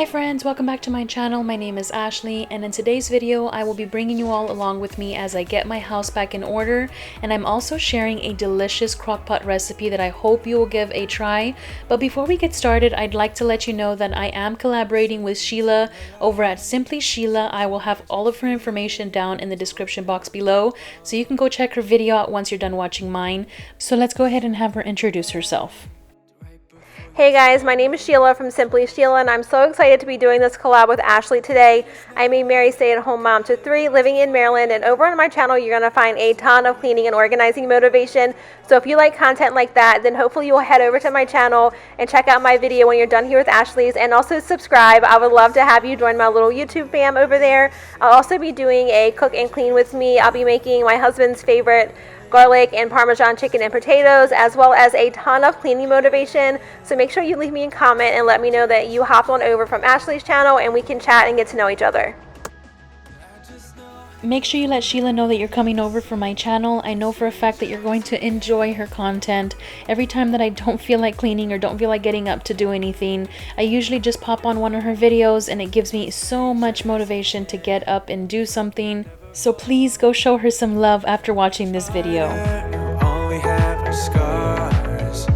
Hi friends, welcome back to my channel. My name is Ashley, and in today's video I will be bringing you all along with me as I get my house back in order, and I'm also sharing a delicious crockpot recipe that I hope you will give a try. But before we get started, I'd like to let you know that I am collaborating with Sheila over at Simply Sheila. I will have all of her information down in the description box below, so you can go check her video out once you're done watching mine. So let's go ahead and have her introduce herself. Hey guys, my name is Sheila from Simply Sheila, and I'm so excited to be doing this collab with Ashley today. I'm a married stay-at-home mom to 3 living in Maryland, and over on my channel you're going to find a ton of cleaning and organizing motivation. So if you like content like that, then hopefully you'll head over to my channel and check out my video when you're done here with Ashley's, and also subscribe. I would love to have you join my little YouTube fam over there. I'll also be doing a cook and clean with me. I'll be making my husband's favorite garlic and Parmesan chicken and potatoes, as well as a ton of cleaning motivation. So make sure you leave me a comment and let me know that you hopped on over from Ashley's channel, and we can chat and get to know each other. Make sure you let Sheila know that you're coming over from my channel. I know for a fact that you're going to enjoy her content. Every time that I don't feel like cleaning or don't feel like getting up to do anything, I usually just pop on one of her videos, and it gives me so much motivation to get up and do something. So please go show her some love after watching this video. Only have our scars.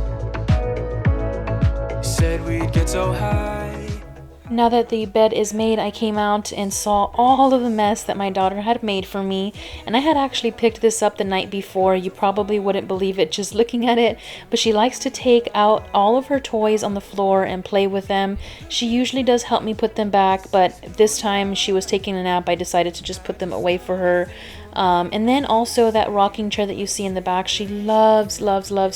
You said we'd get so high. Now that the bed is made, I came out and saw all of the mess that my daughter had made for me, and I had actually picked this up the night before. You probably wouldn't believe it just looking at it, but she likes to take out all of her toys on the floor and play with them. She usually does help me put them back, but this time she was taking a nap. I decided to just put them away for her. And then also that rocking chair that you see in the back, she loves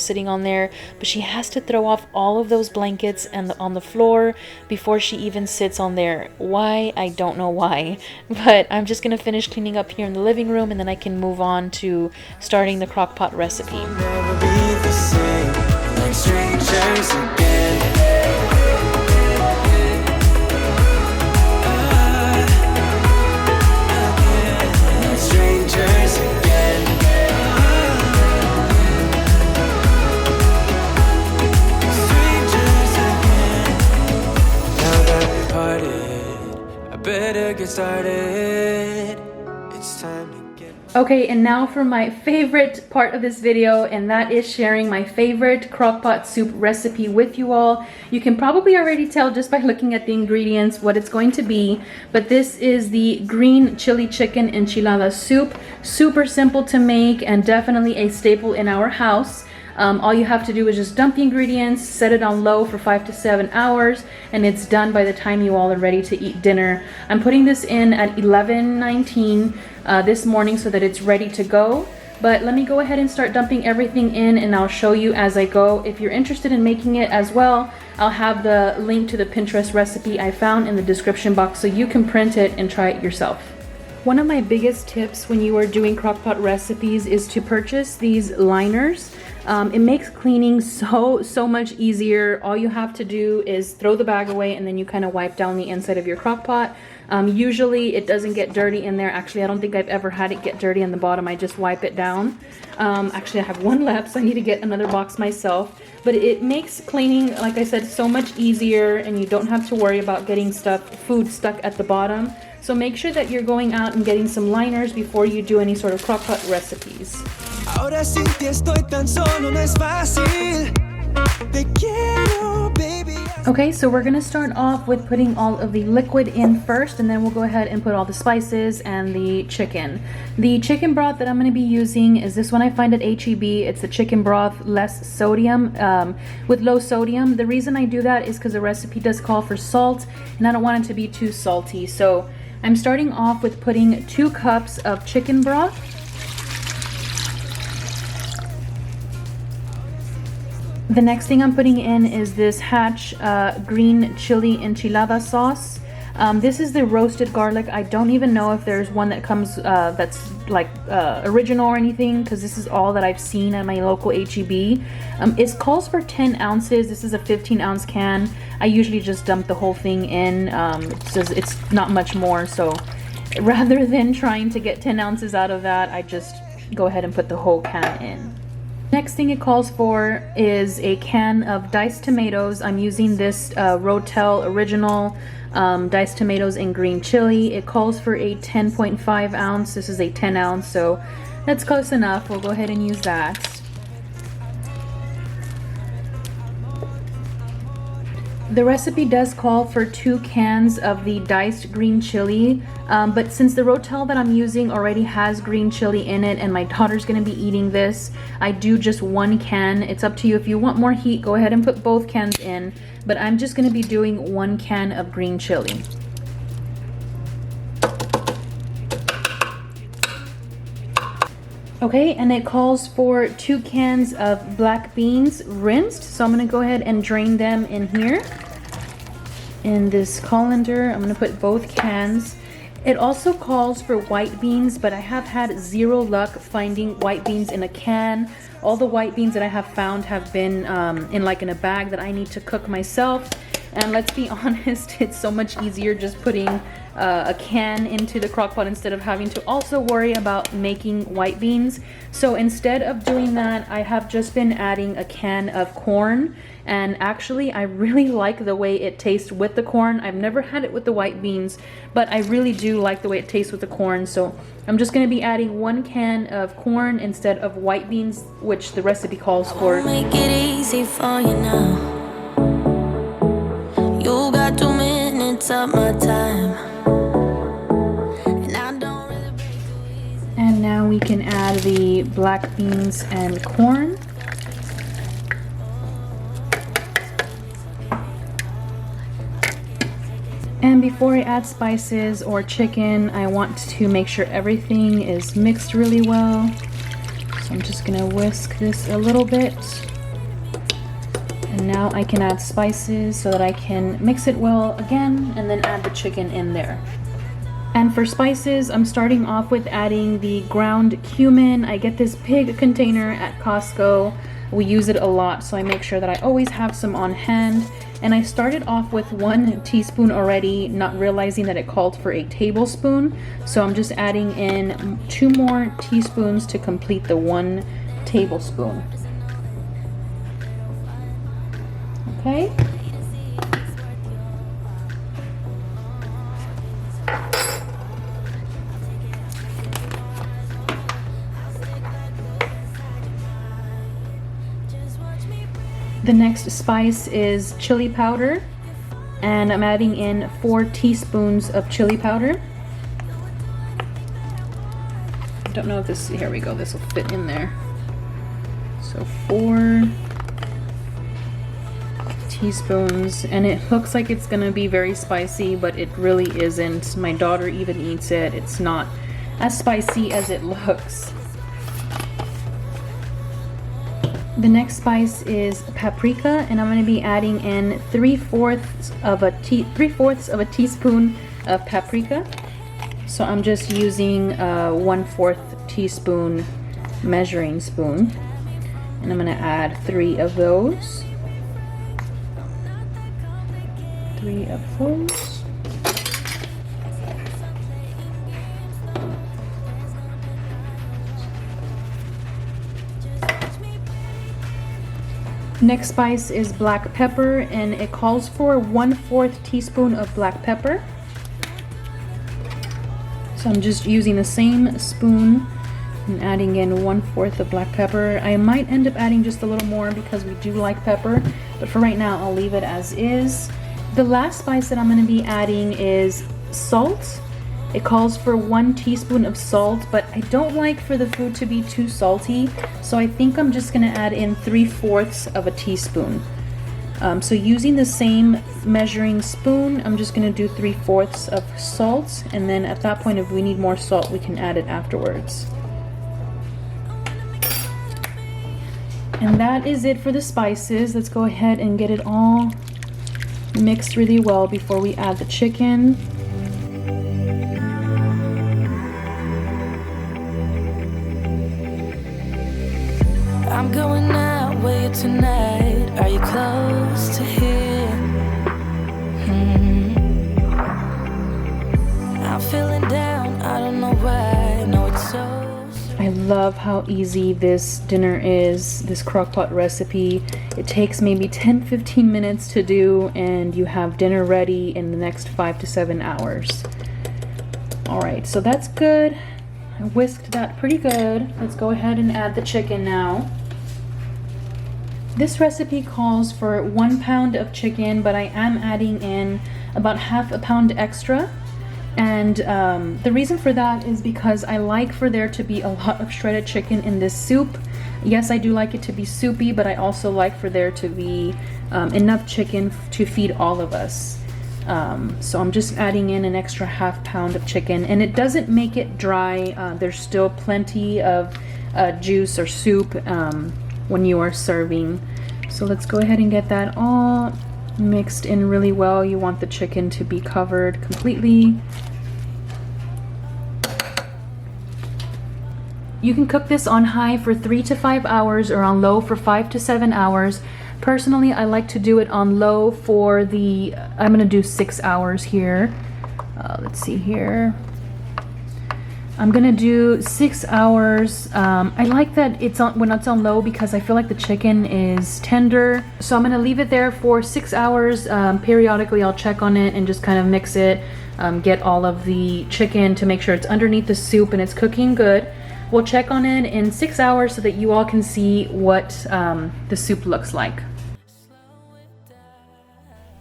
sitting on there, but she has to throw off all of those blankets and on the floor before she even sits on there. Why? I don't know why, but I'm just gonna finish cleaning up here in the living room, and then I can move on to starting the crockpot recipe. Never be the same, like strangers again. Get started. It's time to get... Okay, and now for my favorite part of this video, and that is sharing my favorite crockpot soup recipe with you all. You can probably already tell just by looking at the ingredients what it's going to be, but this is the green chili chicken enchilada soup. Super simple to make and definitely a staple in our house. All you have to do is just dump the ingredients, set it on low for 5 to 7 hours, and it's done by the time you all are ready to eat dinner. I'm putting this in at 11:19 this morning so that it's ready to go. But let me go ahead and start dumping everything in, and I'll show you as I go. If you're interested in making it as well, I'll have the link to the Pinterest recipe I found in the description box so you can print it and try it yourself. One of my biggest tips when you are doing crockpot recipes is to purchase these liners. It makes cleaning so much easier. All you have to do is throw the bag away, and then you kind of wipe down the inside of your crockpot. Usually it doesn't get dirty in there. Actually, I don't think I've ever had it get dirty in the bottom. I just wipe it down. Actually, I have one left, so I need to get another box myself. But it makes cleaning, like I said, so much easier, and you don't have to worry about getting food stuck at the bottom. So make sure that you're going out and getting some liners before you do any sort of crockpot recipes. Ahora sin ti estoy tan solo, no es fácil. Te quiero, baby. Okay, so we're gonna start off with putting all of the liquid in first, and then we'll go ahead and put all the spices and the chicken. The chicken broth that I'm gonna be using is this one I find at HEB. It's the chicken broth, less sodium, with low sodium. The reason I do that is because the recipe does call for salt, and I don't want it to be too salty. So I'm starting off with putting 2 cups of chicken broth. The next thing I'm putting in is this Hatch green chili enchilada sauce. This is the roasted garlic. I don't even know if there's one that comes that's like original or anything, because this is all that I've seen at my local HEB. It calls for 10 ounces. This is a 15-ounce can. I usually just dump the whole thing in. It's not much more, so rather than trying to get 10 ounces out of that, I just go ahead and put the whole can in. Next thing it calls for is a can of diced tomatoes. I'm using this Rotel Original diced tomatoes and green chili. It calls for a 10.5 ounce. This is a 10 ounce, so that's close enough. We'll go ahead and use that. The recipe does call for 2 cans of the diced green chili, but since the Rotel that I'm using already has green chili in it and my daughter's gonna be eating this, I do just 1 can. It's up to you. If you want more heat, go ahead and put both cans in, but I'm just gonna be doing 1 can of green chili. Okay, and it calls for 2 cans of black beans rinsed, so I'm gonna go ahead and drain them in here. In this colander, I'm gonna put both cans. It also calls for white beans, but I have had 0 luck finding white beans in a can. All the white beans that I have found have been in a bag that I need to cook myself. And let's be honest, it's so much easier just putting a can into the crock pot instead of having to also worry about making white beans. So instead of doing that, I have just been adding a can of corn. And actually, I really like the way it tastes with the corn. I've never had it with the white beans, but I really do like the way it tastes with the corn. So I'm just gonna be adding 1 can of corn instead of white beans, which the recipe calls for. Make it easy for you now. You got 2 minutes of my time. And I don't really break too easy. And now we can add the black beans and corn. And before I add spices or chicken, I want to make sure everything is mixed really well. So I'm just gonna whisk this a little bit. And now I can add spices so that I can mix it well again and then add the chicken in there. And for spices, I'm starting off with adding the ground cumin. I get this big container at Costco. We use it a lot, so I make sure that I always have some on hand. And I started off with 1 teaspoon already, not realizing that it called for a tablespoon. So I'm just adding in 2 more teaspoons to complete the 1 tablespoon. Okay. The next spice is chili powder, and I'm adding in 4 teaspoons of chili powder. I don't know if this, here we go, this will fit in there. So 4 teaspoons, and it looks like it's gonna be very spicy, but it really isn't. My daughter even eats it. It's not as spicy as it looks. The next spice is paprika, and I'm going to be adding in 3/4 of a teaspoon of paprika. So I'm just using a 1/4 teaspoon measuring spoon, and I'm going to add 3 of those. 3 of those. Next spice is black pepper, and it calls for 1/4 teaspoon of black pepper. So I'm just using the same spoon and adding in 1/4 of black pepper. I might end up adding just a little more because we do like pepper, but for right now I'll leave it as is. The last spice that I'm going to be adding is salt. It calls for 1 teaspoon of salt, but I don't like for the food to be too salty, so I think I'm just gonna add in 3/4 of a teaspoon. So using the same measuring spoon, I'm just gonna do 3/4 of salt, and then at that point, if we need more salt, we can add it afterwards. And that is it for the spices. Let's go ahead and get it all mixed really well before we add the chicken. I'm going out with you tonight. Are you close to here? I'm feeling down, I don't know why. No, it's so I love how easy this dinner is, this crock-pot recipe. It takes maybe 10-15 minutes to do, and you have dinner ready in the next 5 to 7 hours. Alright, so that's good. I whisked that pretty good. Let's go ahead and add the chicken now. This recipe calls for 1 pound of chicken, but I am adding in about half a pound extra. And the reason for that is because I like for there to be a lot of shredded chicken in this soup. Yes, I do like it to be soupy, but I also like for there to be enough chicken to feed all of us. So I'm just adding in an extra half pound of chicken, and it doesn't make it dry. There's still plenty of juice or soup when you are serving. So let's go ahead and get that all mixed in really well. You want the chicken to be covered completely. You can cook this on high for 3 to 5 hours or on low for 5 to 7 hours. Personally, I like to do it on low for the, I'm gonna do 6 hours here. Let's see here. I'm gonna do 6 hours. I like that it's on when it's on low because I feel like the chicken is tender. So I'm gonna leave it there for 6 hours. Periodically I'll check on it and just kind of mix it, get all of the chicken to make sure it's underneath the soup and it's cooking good. We'll check on it in 6 hours so that you all can see what the soup looks like.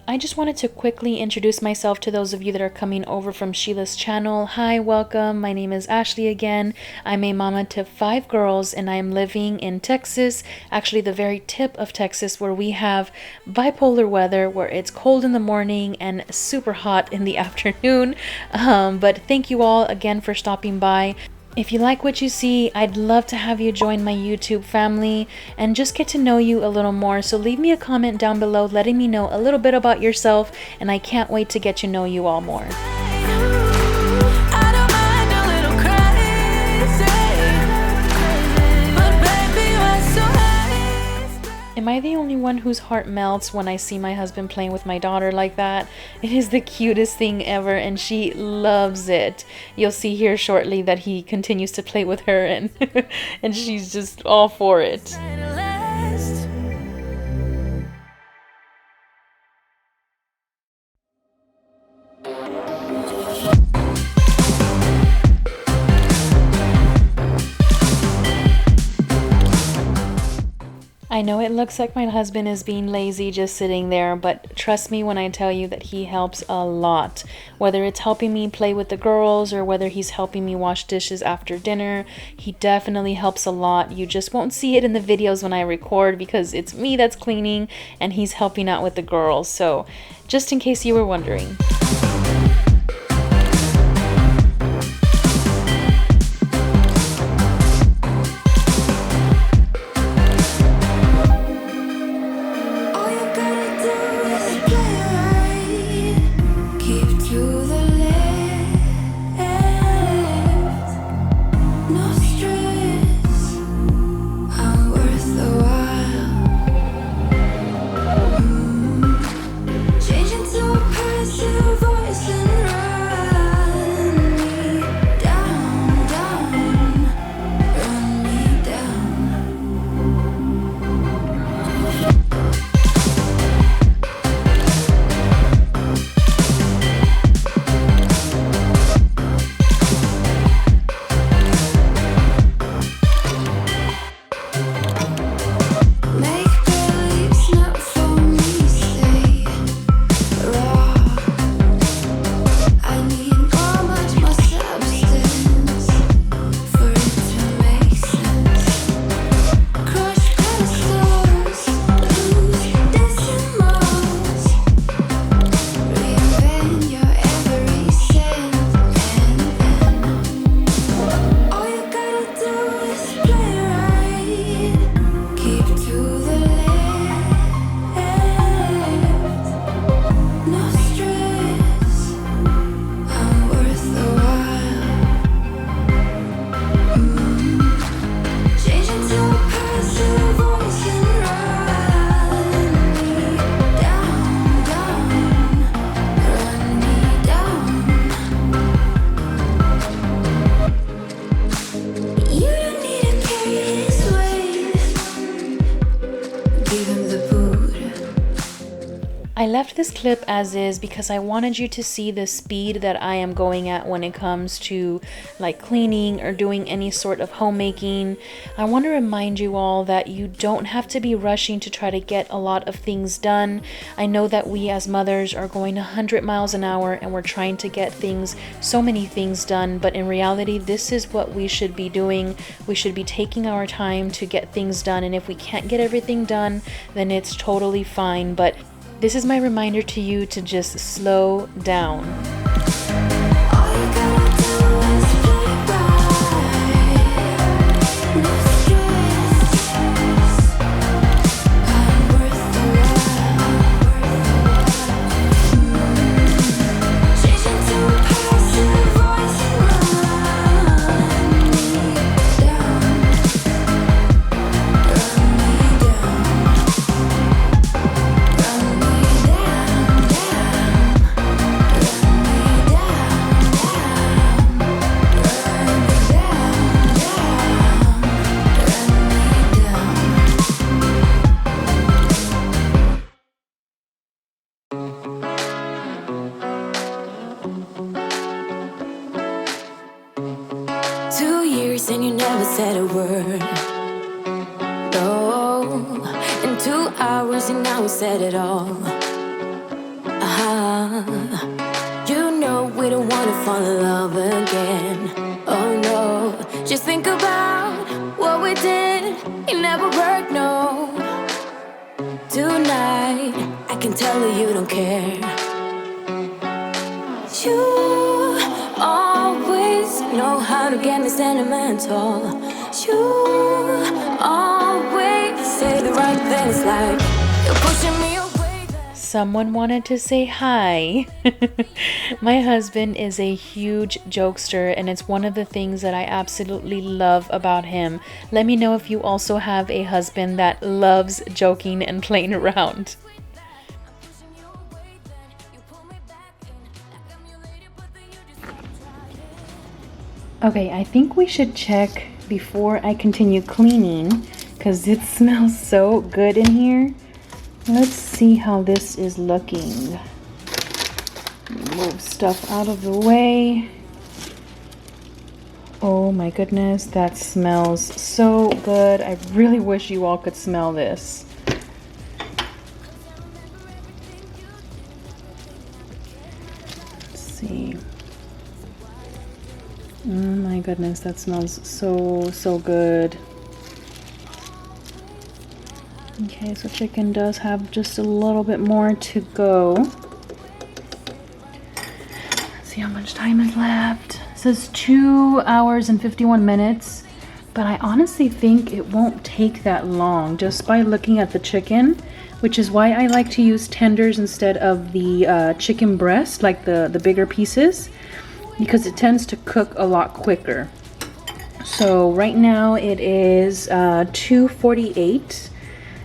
I just wanted to quickly introduce myself to those of you that are coming over from Sheila's channel. Hi, welcome. My name is Ashley again. I'm a mama to 5 girls and I'm living in Texas, actually the very tip of Texas, where we have bipolar weather where it's cold in the morning and super hot in the afternoon. But thank you all again for stopping by. If you like what you see, I'd love to have you join my YouTube family and just get to know you a little more. So leave me a comment down below letting me know a little bit about yourself, and I can't wait to get to know you all more. Am I the only one whose heart melts when I see my husband playing with my daughter like that? It is the cutest thing ever and she loves it. You'll see here shortly that he continues to play with her and and she's just all for it. I know it looks like my husband is being lazy just sitting there, but trust me when I tell you that he helps a lot. Whether it's helping me play with the girls or whether he's helping me wash dishes after dinner, he definitely helps a lot. You just won't see it in the videos when I record because it's me that's cleaning and he's helping out with the girls. So just in case you were wondering. Changing to a passive I left this clip as is because I wanted you to see the speed that I am going at when it comes to like cleaning or doing any sort of homemaking. I want to remind you all that you don't have to be rushing to try to get a lot of things done. I know that we as mothers are going 100 miles an hour and we're trying to get things, so many things done, but in reality this is what we should be doing. We should be taking our time to get things done, and if we can't get everything done, then it's totally fine. But this is my reminder to you to just slow down. And you never said a word. No, in 2 hours and now we said it all. You know we don't wanna fall in love again. Oh no, just think about what we did. It never worked, no. Tonight, I can tell that you don't care. You always know how to get me sentimental. You always say the right things, like you're pushing me away. Someone wanted to say hi. My husband is a huge jokester, and it's one of the things that I absolutely love about him. Let me know if you also have a husband that loves joking and playing around. Okay, I think we should check before I continue cleaning because it smells so good in here. Let's see how this is looking. Move stuff out of the way. Oh my goodness, that smells so good. I really wish you all could smell this. Let's see. Oh my goodness, that smells so good. Okay, so chicken does have just a little bit more to go. Let's see how much time is left. It says 2 hours and 51 minutes, but I honestly think it won't take that long just by looking at the chicken, which is why I like to use tenders instead of the chicken breast, like the bigger pieces, because it tends to cook a lot quicker. So right now it is 2:48,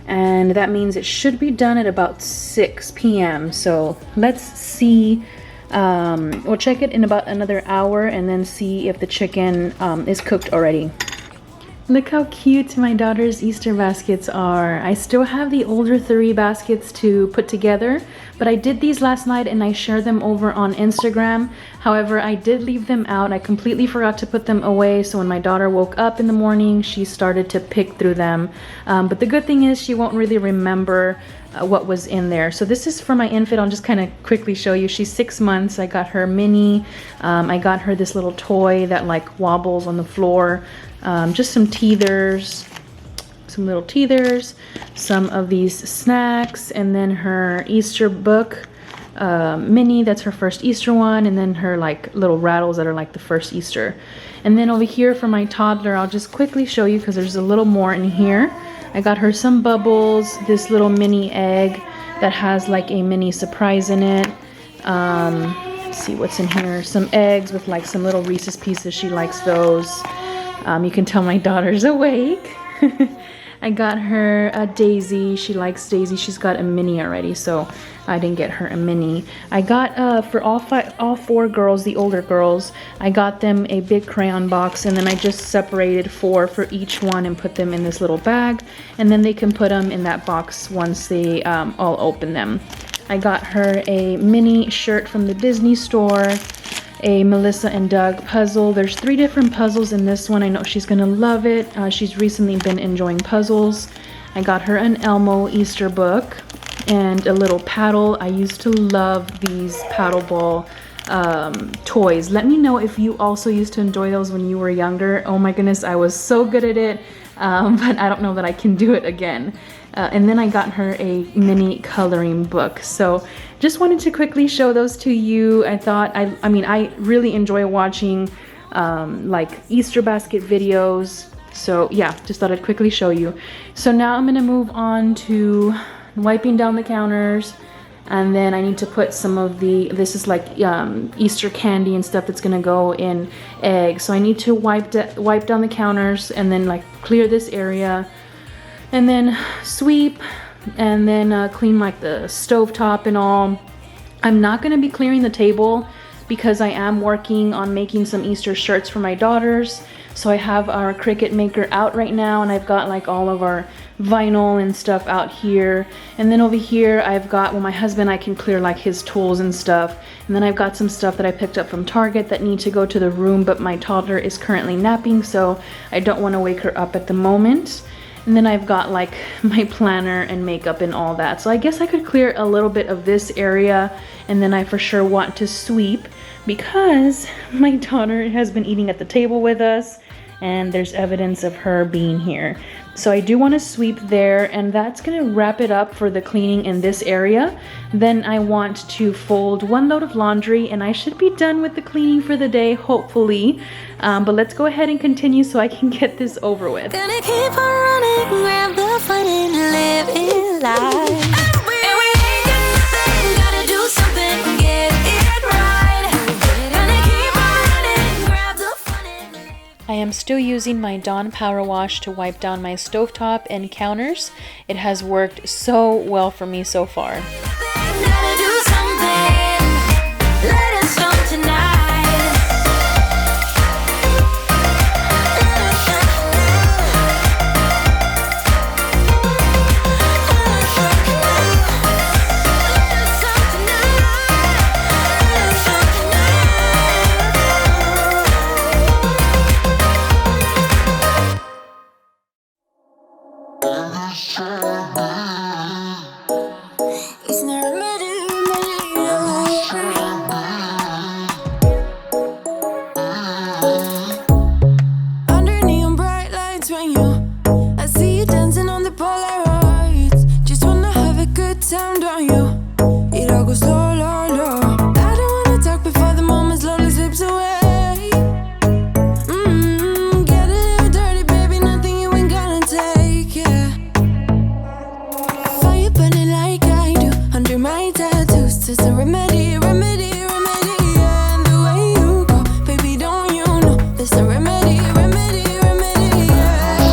and that means it should be done at about 6 p.m. So let's see. We'll check it in about another hour and then see if the chicken is cooked already. Look how cute my daughter's Easter baskets are. I still have the older 3 baskets to put together, but I did these last night and I shared them over on Instagram. However, I did leave them out. I completely forgot to put them away, so when my daughter woke up in the morning, she started to pick through them. But the good thing is she won't really remember what was in there. So this is for my infant. I'll just kind of quickly show you. She's 6 months. I got her Minnie. I got her this little toy that like wobbles on the floor. Just some teethers, some little teethers, some of these snacks, and then her Easter book, Minnie, that's her first Easter one, and then her like little rattles that are like the first Easter. And then over here for my toddler, I'll just quickly show you because there's a little more in here. I got her some bubbles, this little mini egg that has like a mini surprise in it. Let's see what's in here. Some eggs with like some little Reese's Pieces. She likes those. You can tell my daughter's awake. I got her a Daisy. She likes Daisy. She's got a mini already, so I didn't get her a mini. I got for all 4 girls, the older girls, I got them a big crayon box, and then I just separated 4 for each one and put them in this little bag, and then they can put them in that box once they all open them. I got her a mini shirt from the Disney store, a Melissa and Doug puzzle. There's 3 different puzzles in this one. I know she's gonna love it. She's recently been enjoying puzzles. I got her an Elmo Easter book and a little paddle. I used to love these paddle ball toys. Let me know if you also used to enjoy those when you were younger. Oh my goodness, I was so good at it, but I don't know that I can do it again. And then I got her a mini coloring book. So just wanted to quickly show those to you. I thought, I mean, I really enjoy watching like Easter basket videos. So yeah, just thought I'd quickly show you. So now I'm gonna move on to wiping down the counters. And then I need to put some of this is like Easter candy and stuff that's gonna go in eggs. So I need to wipe down the counters and then like clear this area. And then sweep and then clean like the stove top and all. I'm not gonna be clearing the table because I am working on making some Easter shirts for my daughters. So I have our Cricut maker out right now, and I've got like all of our vinyl and stuff out here. And then over here I've got, well, my husband, I can clear like his tools and stuff. And then I've got some stuff that I picked up from Target that need to go to the room, but my toddler is currently napping, so I don't want to wake her up at the moment. And then I've got like my planner and makeup and all that. So I guess I could clear a little bit of this area, and then I for sure want to sweep because my daughter has been eating at the table with us and there's evidence of her being here. So I do want to sweep there, and that's gonna wrap it up for the cleaning in this area. Then I want to fold 1 load of laundry, and I should be done with the cleaning for the day, hopefully. But let's go ahead and continue so I can get this over with. Gonna keep on running, grab the fun and live it life. And we ain't got nothing, gotta do something, get it right. Gonna keep on running, grab the fun and live. I am still using my Dawn Power Wash to wipe down my stovetop and counters. It has worked so well for me so far. Gotta do something, let us know tonight. It's not under neon bright lights when I see you dancing on the Polaroids. Just wanna have a good time, don't you? It all goes low, low, low. I don't wanna talk before the moment slowly slips away. Get a little dirty, baby, nothing you ain't gonna take, yeah. Fire burning like I do under my tattoos. It's a remedy, remedy, remedy, yeah. And the way you go, baby, don't you know there's a remedy, remedy, remedy, yeah.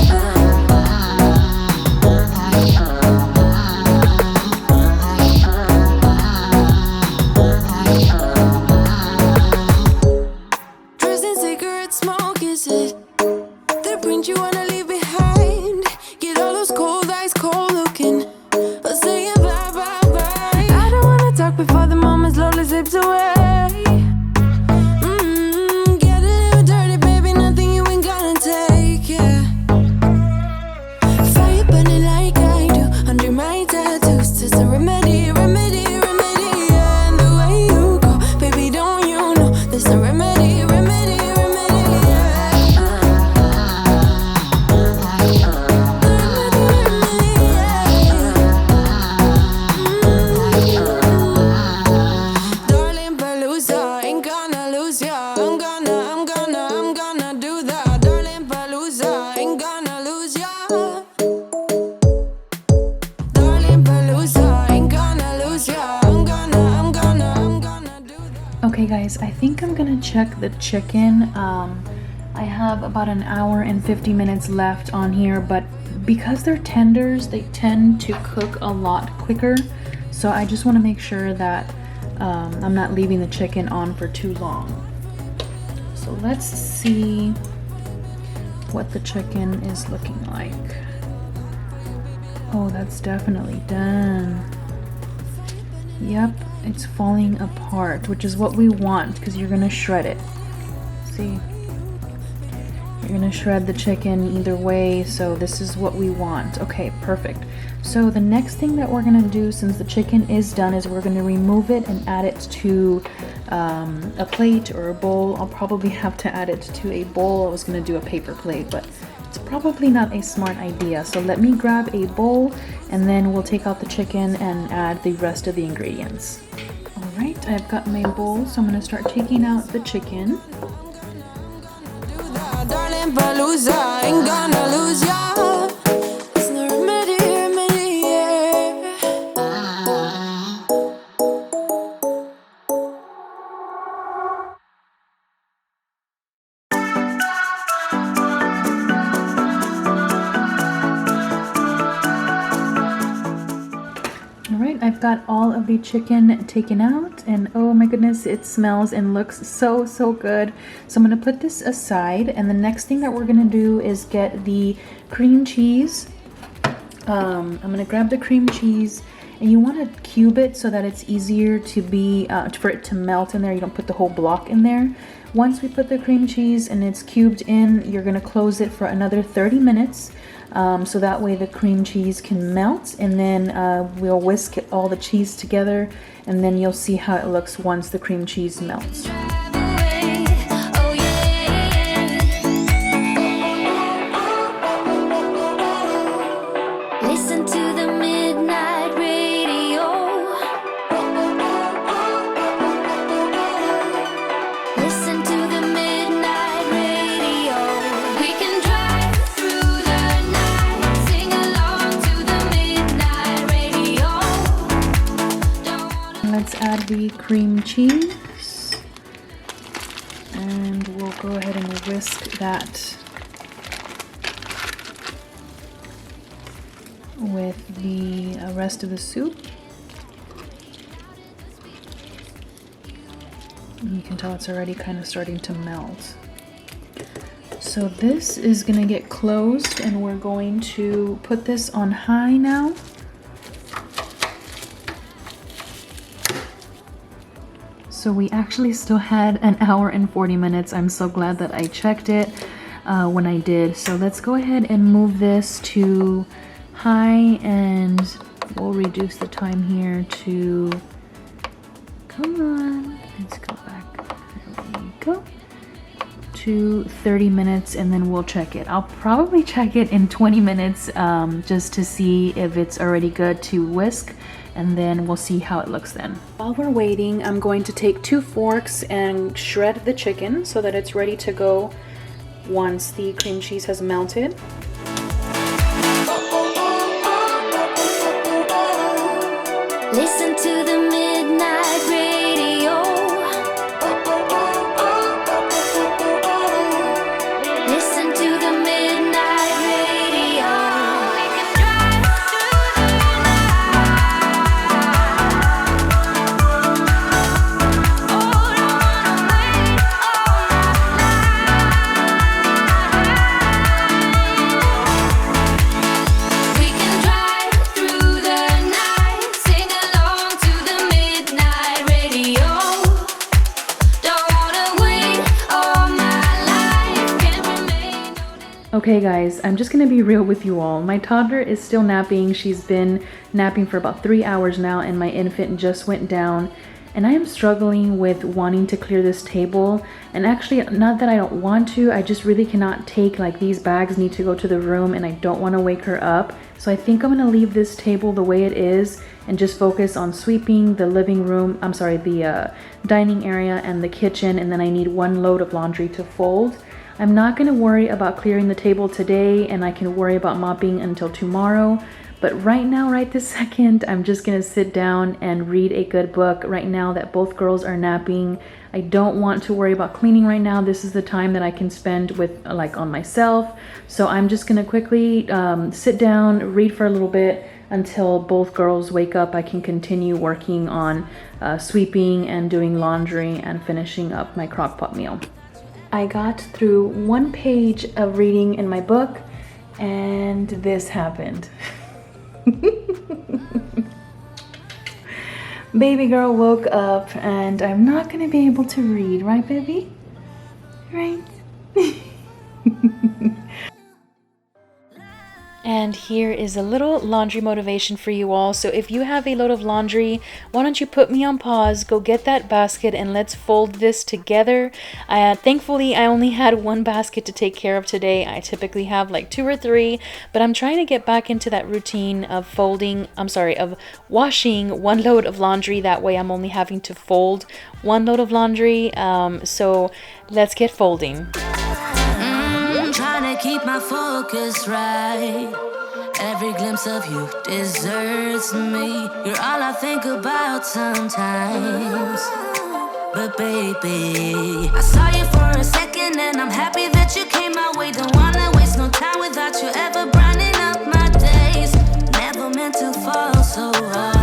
Dressed in cigarette smoke, is it the print you wanna leave behind? Get all those cold eyes cold looking, or say bye, bye, bye. I don't wanna talk before the moment slowly slips away. Get a little dirty, baby, nothing you ain't gonna take, yeah. Fire burning like I do under my tattoos. It's a remedy, remedy, remedy, yeah. And the way you go, baby, don't you know there's a remedy, remedy, remedy, yeah. Darling Palooza, ain't gonna lose ya. I'm gonna do that. Darling Palooza, ain't gonna lose ya. Darling Palooza, ain't gonna lose ya. I'm gonna do that. Okay guys, I think I'm gonna check the chicken. I have about an hour and 50 minutes left on here, but because they're tenders, they tend to cook a lot quicker. So I just want to make sure that I'm not leaving the chicken on for too long. So let's see what the chicken is looking like. Oh, that's definitely done. Yep, it's falling apart, which is what we want because you're gonna shred it. See? You're gonna shred the chicken either way, so this is what we want. Okay, perfect. So the next thing that we're gonna do, since the chicken is done, is we're gonna remove it and add it to a plate or a bowl. I'll probably have to add it to a bowl. I was gonna do a paper plate, but it's probably not a smart idea. So let me grab a bowl and then we'll take out the chicken and add the rest of the ingredients. All right, I've got my bowl, so I'm gonna start taking out the chicken. Darling Palooza, ain't gonna lose ya. There's no remedy, yeah. All right, I've got all of the chicken taken out, and oh my goodness, it smells and looks so good. So I'm gonna put this aside, and the next thing that we're gonna do is get the cream cheese. I'm gonna grab the cream cheese, and you want to cube it so that it's easier to be for it to melt in there. You don't put the whole block in there. Once we put the cream cheese and it's cubed in, you're gonna close it for another 30 minutes. So that way the cream cheese can melt, and then we'll whisk all the cheese together, and then you'll see how it looks once the cream cheese melts. Listen to the midnight radio. Listen to the midnight radio. We can drive through the night, sing along to the midnight radio. Let's add the cream cheese, and we'll go ahead and whisk that with the rest of the soup. You can tell it's already kind of starting to melt. So this is going to get closed, and we're going to put this on high now. So we actually still had an hour and 40 minutes. I'm so glad that I checked it when I did. So let's go ahead and move this to high, and we'll reduce the time here to, come on, let's go back, there we go, to 30 minutes, and then we'll check it. I'll probably check it in 20 minutes just to see if it's already good to whisk, and then we'll see how it looks then. While we're waiting, I'm going to take 2 forks and shred the chicken so that it's ready to go once the cream cheese has melted. Listen to the midnight radio. Listen to the midnight radio. We can drive through the night. Oh, don't wanna wait all night. We can drive through the night, sing along to the midnight radio. Don't wanna wait all my life, can't remain. Okay guys, I'm just gonna be real with you all. My toddler is still napping. She's been napping for about 3 hours now, and my infant just went down. And I am struggling with wanting to clear this table. And actually, not that I don't want to, I just really cannot take, like, these bags need to go to the room and I don't want to wake her up. So I think I'm gonna leave this table the way it is and just focus on sweeping the living room, I'm sorry, the dining area and the kitchen, and then I need 1 load of laundry to fold. I'm not gonna worry about clearing the table today, and I can worry about mopping until tomorrow. But right now, right this second, I'm just gonna sit down and read a good book right now that both girls are napping. I don't want to worry about cleaning right now. This is the time that I can spend with, like, on myself. So I'm just gonna quickly sit down, read for a little bit until both girls wake up. I can continue working on sweeping and doing laundry and finishing up my crock pot meal. I got through 1 page of reading in my book, and this happened. Baby girl woke up and I'm not gonna be able to read, right baby? Right? And here is a little laundry motivation for you all. So if you have a load of laundry, why don't you put me on pause, go get that basket, and let's fold this together. Thankfully, I only had one basket to take care of today. I typically have like 2 or 3, but I'm trying to get back into that routine of of washing 1 load of laundry. That way I'm only having to fold 1 load of laundry. So let's get folding. Trying to keep my focus right. Every glimpse of you deserts me. You're all I think about sometimes. But baby, I saw you for a second and I'm happy that you came my way. Don't wanna waste no time without you ever brightening up my days. Never meant to fall so hard.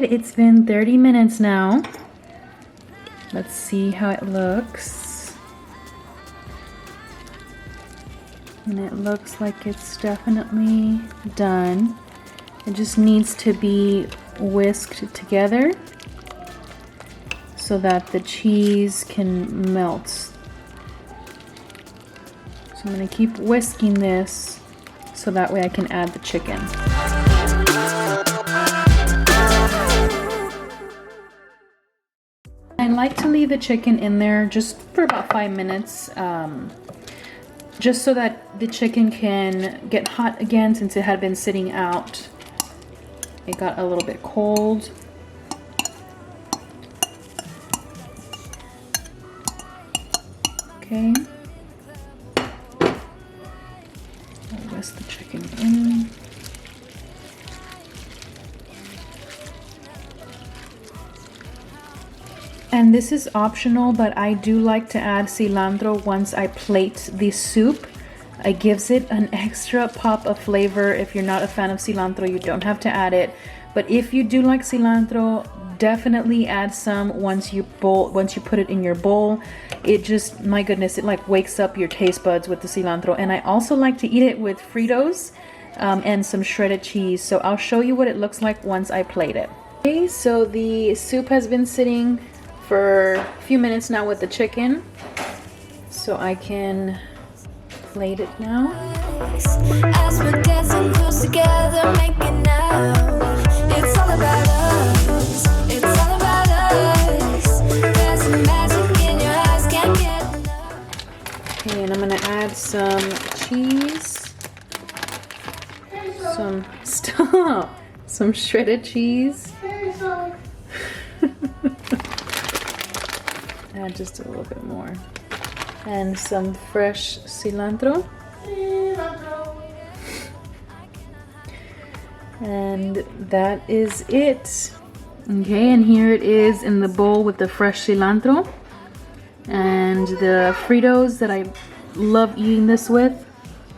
It's been 30 minutes now. Let's see how it looks. And it looks like it's definitely done. It just needs to be whisked together so that the cheese can melt. So I'm going to keep whisking this so that way I can add the chicken. I like to leave the chicken in there just for about 5 minutes, just so that the chicken can get hot again since it had been sitting out. It got a little bit cold. Okay. I'll whisk the chicken in. And this is optional, but I do like to add cilantro once I plate the soup. It gives it an extra pop of flavor. If you're not a fan of cilantro, you don't have to add it. But if you do like cilantro, definitely add some once you put it in your bowl. It just, my goodness, it like wakes up your taste buds with the cilantro. And I also like to eat it with Fritos and some shredded cheese. So I'll show you what it looks like once I plate it. Okay, so the soup has been sitting for a few minutes now with the chicken, so I can plate it now. As we're dancing close together, making out. It's all about us. It's all about us. There's some magic in your eyes, can't get enough. Okay, and I'm gonna add some cheese, some shredded cheese. Add just a little bit more. And some fresh cilantro. And that is it. Okay, and here it is in the bowl with the fresh cilantro and the Fritos that I love eating this with.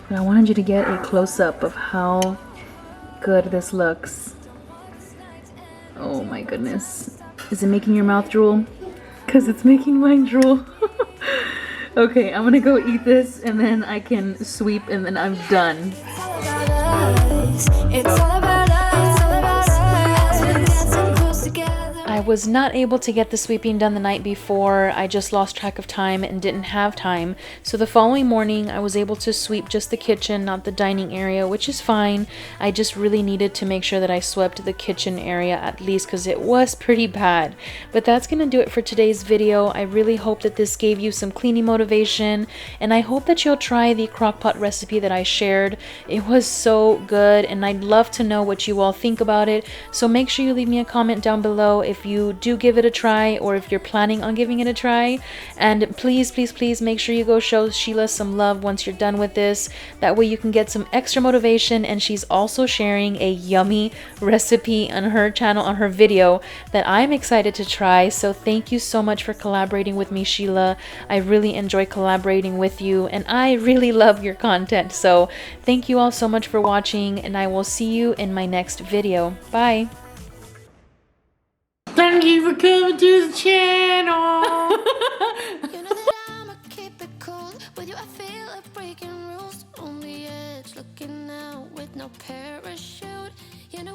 But I wanted you to get a close-up of how good this looks. Oh my goodness. Is it making your mouth drool? Because it's making mine drool. Okay, I'm gonna go eat this and then I can sweep and then I'm done. It's all about us. It's all about us. We're dancing close together. I was not able to get the sweeping done the night before. I just lost track of time and didn't have time. So the following morning I was able to sweep just the kitchen, not the dining area, which is fine. I just really needed to make sure that I swept the kitchen area at least because it was pretty bad. But that's gonna do it for today's video. I really hope that this gave you some cleaning motivation, and I hope that you'll try the crockpot recipe that I shared. It was so good, and I'd love to know what you all think about it. So make sure you leave me a comment down below if you do give it a try or if you're planning on giving it a try. And please, please, please make sure you go show Sheila some love once you're done with this. That way you can get some extra motivation, and she's also sharing a yummy recipe on her channel, on her video, that I'm excited to try. So thank you so much for collaborating with me, Sheila. I really enjoy collaborating with you, and I really love your content. So thank you all so much for watching, and I will see you in my next video. Bye! Thank you for coming to the channel. You know that I'ma keep it cool. With you, I feel like breaking rules. On the edge, looking out with no parachute.